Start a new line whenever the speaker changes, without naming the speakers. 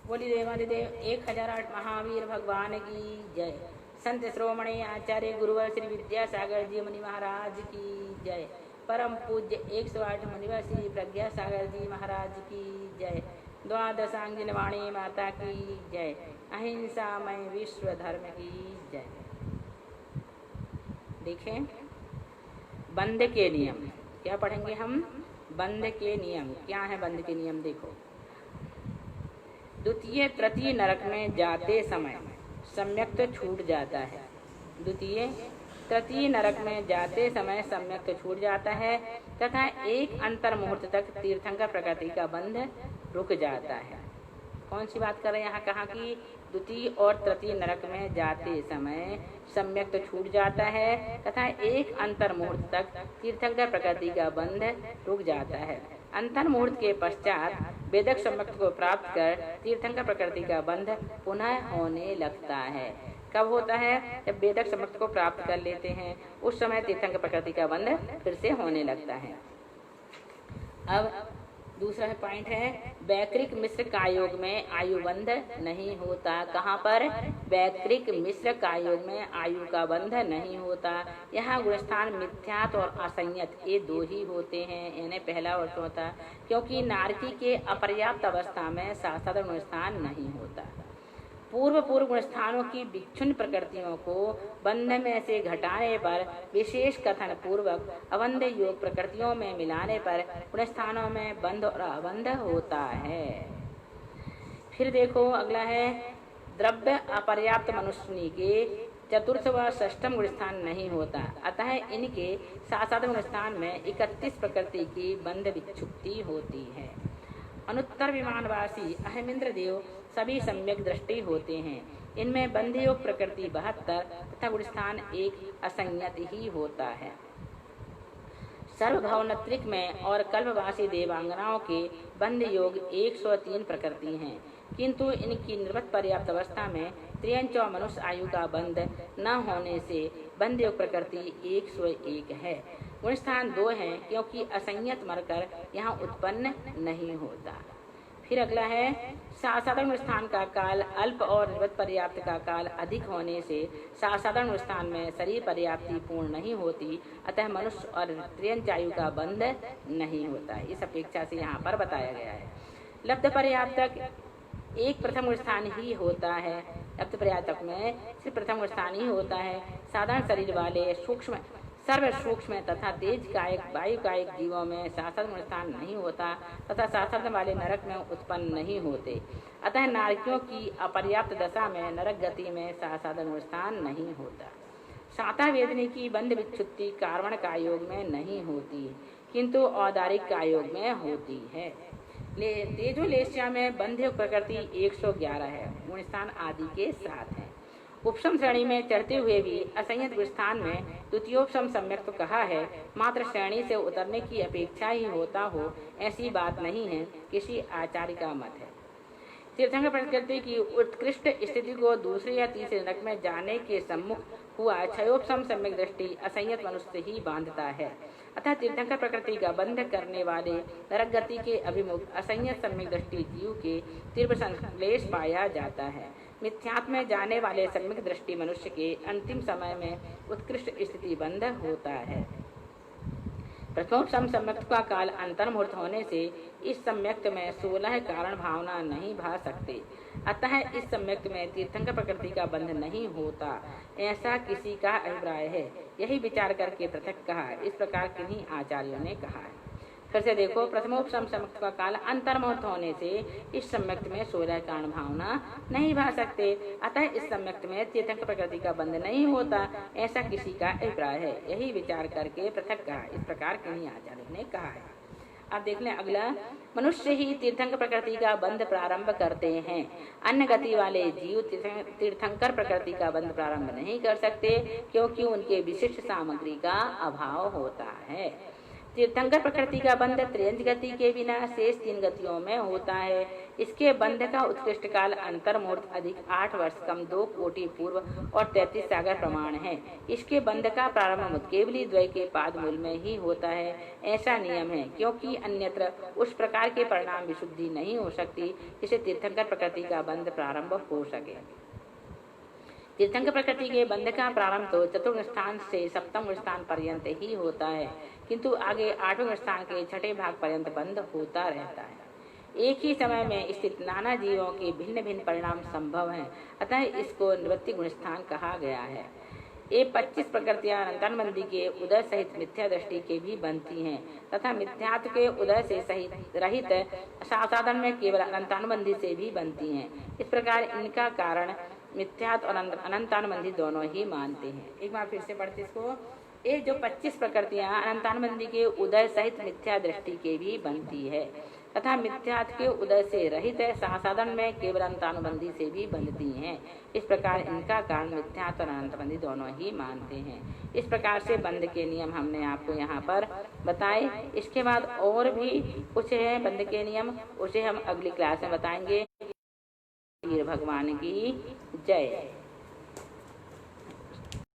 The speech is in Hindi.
बोली देवादिदेव 1008 महावीर भगवान की जय। संत श्रोमणी आचार्य गुरुवर श्री विद्यासागर जी मुनि महाराज की जय। परम पूज्य 108 मुनिवर श्री प्रज्ञा सागर जी महाराज की जय। द्वादशांगिन वाणी माता की जय। अहिंसामय विश्व धर्म की जय। देखें बंद के नियम क्या पढ़ेंगे हम। बंद के नियम क्या है। बंद के नियम देखो। द्वितीय तृतीय नरक में जाते समय सम्यक तो छूट जाता है। द्वितीय तृतीय नरक में जाते समय सम्यक तो छूट जाता है तथा एक अंतर मुहूर्त तक तीर्थंकर प्रकृति का बंध रुक जाता है। कौन सी बात कर रहे हैं यहाँ। कहा कि द्वितीय और तृतीय नरक में जाते समय सम्यक तो छूट जाता है तथा एक अंतर मुहूर्त तक तीर्थंकर प्रकृति का बंध रुक जाता है। अंतर मुहूर्त के पश्चात वेदक सम्यक को प्राप्त कर तीर्थंकर प्रकृति का बंध पुनः होने लगता है। कब होता है। जब वेदक सम्यक को प्राप्त कर लेते हैं उस समय तीर्थंकर प्रकृति का बंध फिर से होने लगता है। अब दूसरा पॉइंट है वैकृक मिश्र कायोग में आयु बंध नहीं होता। कहाँ पर। वैकृक मिश्र कायोग में आयु का बंध नहीं होता। यहाँ गुणस्थान मिथ्यात और असंयत ये दो ही होते हैं, यानी पहला और चौथा। क्योंकि नारकी के अपर्याप्त अवस्था में साधारण गुणस्थान नहीं होता। पूर्व गुणस्थानों की विक्षुण प्रकृतियों को बंध में से घटाने पर विशेष कथन पूर्वक अबंध योग प्रकृतियों में मिलाने पर गुणस्थानों में बंध और अबंध होता है। फिर देखो अगला है द्रव्य अपर्याप्त मनुष्य के चतुर्थ व षष्ठम गुणस्थान नहीं होता। अतः इनके साधारण गुणस्थान में 31 प्रकृति की बंध विक्षुप्ति होती है। अनुत्तर विमानवासी अहमिंद्र देव सभी सम्यक दृष्टि होते हैं। इनमें बंधयोग प्रकृति 72 तथा गुणस्थान एक असंयत ही होता है। सर्वभवनत्रिक में और कल्पवासी देवांगनाओं के बंध योग 103 प्रकृति हैं, किंतु इनकी निर्वत पर्याप्त अवस्था में त्रियंच मनुष्य आयु का बंध न होने से बंध योग प्रकृति 101 है। गुणस्थान 2 है क्योंकि असंयत मरकर यहाँ उत्पन्न नहीं होता। फिर अगला है साधारण स्थान का काल अल्प और निर्वत पर्याप्त का काल अधिक होने से साधारण स्थान में शरीर पर्याप्ति पूर्ण नहीं होती, अतः मनुष्य और त्रियंच आयु का बंध नहीं होता। इस अपेक्षा से यहाँ पर बताया गया है। लब्ध पर्याप्तक एक प्रथम स्थान ही होता है। लब्ध पर्याप्तक में सिर्फ प्रथम स्थान ही होता है। साधारण शरीर वाले सूक्ष्म सर्व सूक्ष्म तथा तेज कायक वायु कायक जीवों में साधारण स्थान नहीं होता तथा साधारण वाले नरक में उत्पन्न नहीं होते। अतः नारकियों की अपर्याप्त दशा में नरक गति में साधारण स्थान नहीं होता। साता वेदनी की बंध विच्छुत्ति कार्वण कायोग में नहीं होती, किंतु औदारिक कायोग में होती है। तेजोलेस्या में बंध प्रकृति 111 है, गुणस्थान आदि के साथ है। उपशम श्रेणी में चढ़ते हुए भी असंयत गुणस्थान में द्वितीयोपशम सम्यक तो कहा है, मात्र श्रेणी से उतरने की अपेक्षा ही होता हो ऐसी बात नहीं है, किसी आचार्य का मत है। तीर्थंकर प्रकृति की उत्कृष्ट स्थिति को दूसरे या तीसरे नरक में जाने के सम्मुख हुआ क्षयोपशम सम्यक दृष्टि असंयत मनुष्य ही बांधता है। अतः तीर्थंकर प्रकृति का बंध करने वाले नरक गति के अभिमुख असंयत सम्यक दृष्टि जीव के तीव्र संश्लेष पाया जाता है। मिथ्यात्म में जाने वाले सम्यक दृष्टि मनुष्य के अंतिम समय में उत्कृष्ट स्थिति बंध होता है। प्रथमोपशम सम्यक्त का काल अंतर मुहूर्त होने से इस सम्यक्त में 16 कारण भावना नहीं भा सकते, अतः इस सम्यक्त में तीर्थंकर प्रकृति का बंध नहीं होता, ऐसा किसी का अभिप्राय है। यही विचार करके पृथक कहा। इस प्रकार किन्हीं आचार्यों ने कहा है। फिर से देखो प्रथमोपशम सम्यक्त का काल अंतर मुहूर्त होने से इस सम्यक्त में 16 कारण भावना नहीं भा सकते, अतः इस सम्यक्त में तीर्थंकर प्रकृति का बंध नहीं होता, ऐसा किसी का अभिप्राय है। यही विचार करके पृथक कहा। इस प्रकार किन्हीं आचार्यों ने कहा है। अब देख लें अगला, मनुष्य ही तीर्थंकर प्रकृति का बंध प्रारंभ करते हैं। अन्य गति वाले जीव तीर्थंकर प्रकृति का बंध प्रारंभ नहीं कर सकते, क्योंकि उनके विशिष्ट सामग्री का अभाव होता है। तीर्थंकर प्रकृति का बंध त्रियंज गति के बिना शेष 3 गतियों में होता है। इसके बंध का उत्कृष्ट काल अंतर्मूर्त अधिक 8 वर्ष कम 2 कोटि पूर्व और 33 सागर प्रमाण है। इसके बंध का प्रारंभ केवली द्वय के पाद मूल में ही होता है। ऐसा नियम है क्योंकि अन्यत्र उस प्रकार के परिणाम विशुद्धि नहीं हो सकती जिसे तीर्थंकर प्रकृति का बंध प्रारंभ हो सके। तीर्थंकर प्रकृति के बंध का प्रारंभ तो चतुर्थ स्थान से सप्तम स्थान पर्यंत ही होता है, किंतु आगे 8वें स्थान के 6ठे भाग पर्यंत बंध होता रहता है। एक ही समय में स्थित नाना जीवों के भिन्न भिन्न परिणाम संभव हैं, अतः इसको निवृत्ति गुण स्थान कहा गया है। ये 25 प्रकृतियां अनंतानुबंधी के उदय सहित मिथ्या दृष्टि के भी बनती हैं तथा मिथ्यात्व के उदय से सहित रहित साधन में केवल अनंतानुबंधी से भी बनती हैं। इस प्रकार इनका कारण मिथ्यात्व और अनंतानुबंधी दोनों ही मानते हैं। एक बार फिर से पढ़ते इसको। ये जो 25 प्रकृतियां अनंतानुबंधी के उदय सहित मिथ्या दृष्टि के भी बनती है तथा मिथ्यात्व के उदय से रहित साधन में केवल अनंतानुबंधी से भी बनती हैं। इस प्रकार इनका कारण मिथ्यात्व और अनंतानुबंधी दोनों ही मानते हैं। इस प्रकार से बंध के नियम हमने आपको यहाँ पर बताए। इसके बाद और भी कुछ है बंध के नियम, उसे हम अगली क्लास में बताएंगे। भगवान की जय।